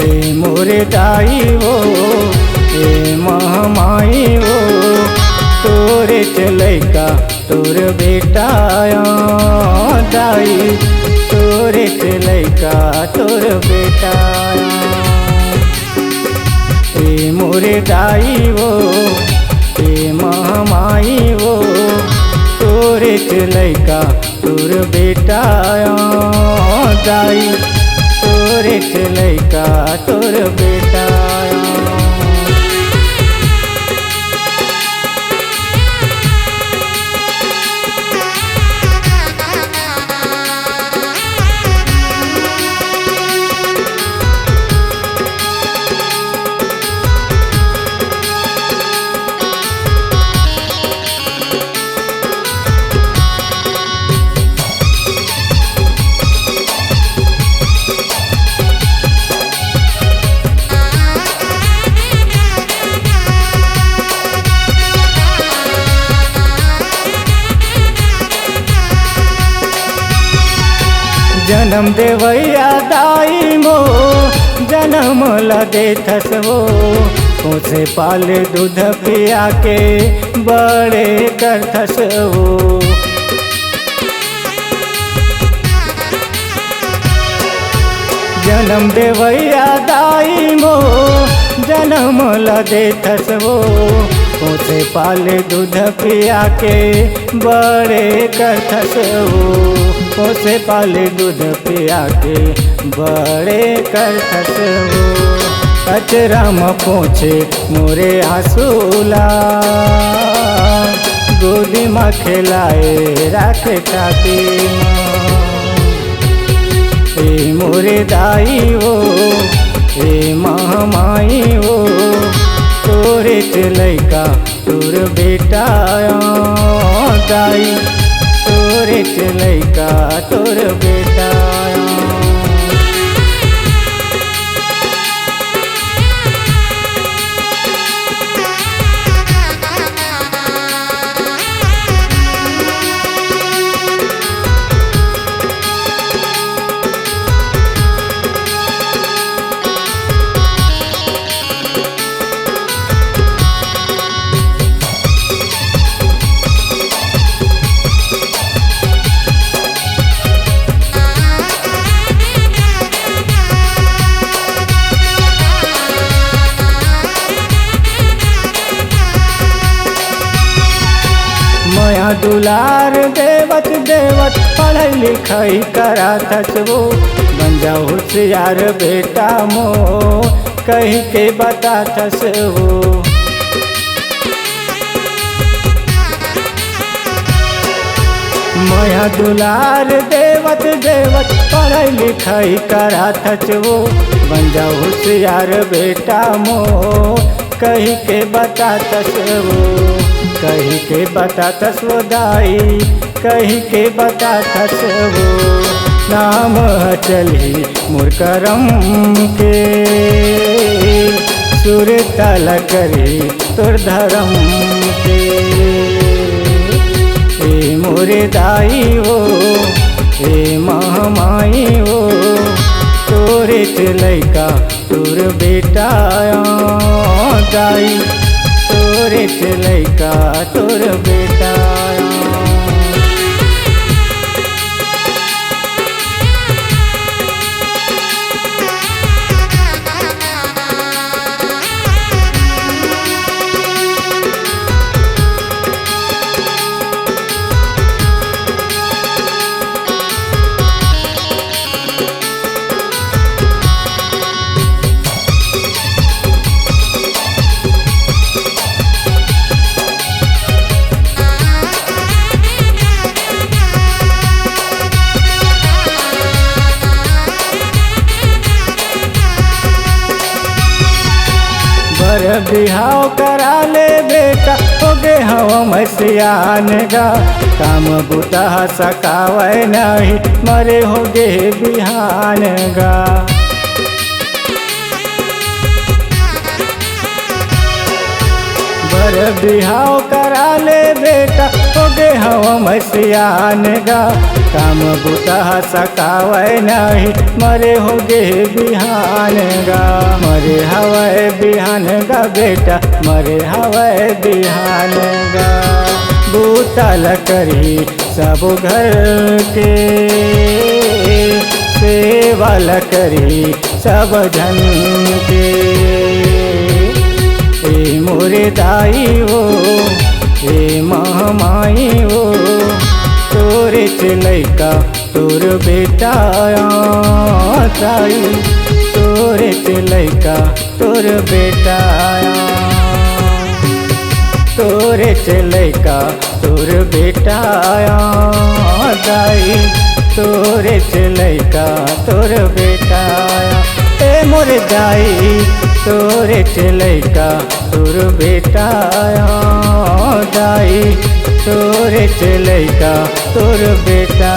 ए मोरे दाई वो ए महामाई वो तोरे चलैका तोर बेटा दाई तोरे चलैका तोर बेटा ए मोरे दाई वो ए महामाई वो तोरे चलैका तोर बेटा दाई तोरे चलैका तोर बेटा। जन्म देवैया दाई मो जन्म ला देथस वो उसे पाले दूध पिया के बड़े करथस वो। जन्म देवैया दाई मो जन्म ला देथस वो उसे पाले दूध पिया के बड़े करथस वो। उसे पाले दूध पिया के बड़े करथस वो। कचरा में पहुँचे मोरे आंसूला गोदी में खिलाए राखे छाती ए मोरे दाई वो ए महामाई वो तोरे चलैका तोर बेटा दाई तोरे चलैका तोर बेटा। माया दुलार देवत देवत पढ़ाई लिखाई कराथस वो बन जा होशियार बेटा मो कहीं के बताथस वो। माया दुलार देवत देवत पढ़ाई लिखाई कराथस वो बन जा होशियार बेटा मो कहीं के बताथस वो। कहीं के बताथस वो दाई कहीं के बताथस वो। नाम चली मोर करम के सुर ताला करी तोर धर्म के ए मोरे दाई वो ए महामाई वो तोरे चलैका तोर बेटा दाई तोरे चलैका तोर बेटा। बर बिहाव करा ले बेटा हो गे हवा मसियान गा काम बुता सकावे नहीं मरे हो गे बिहान गा। बर बिहाव करा ले बेटा हो गे हवा मसियान गा काम बुता सकावै नहीं मरे होगे बिहान गा। मरे हवै बिहान गा बेटा मरे हवै बिहान गा। बूतल करी सब घर के सेवल करी सब जन के। ए मोरे दाई हो ए महमाई हो तोरे लैका तोर बेटा ताई तोरे लैका तोर बेटा तोरे लैका तोर बेटा दाई तोरे लैका तोर बेटा। ए मोर दाई तोरे लैका तोर बेटा दाई तोरे लैका तोर बेटा।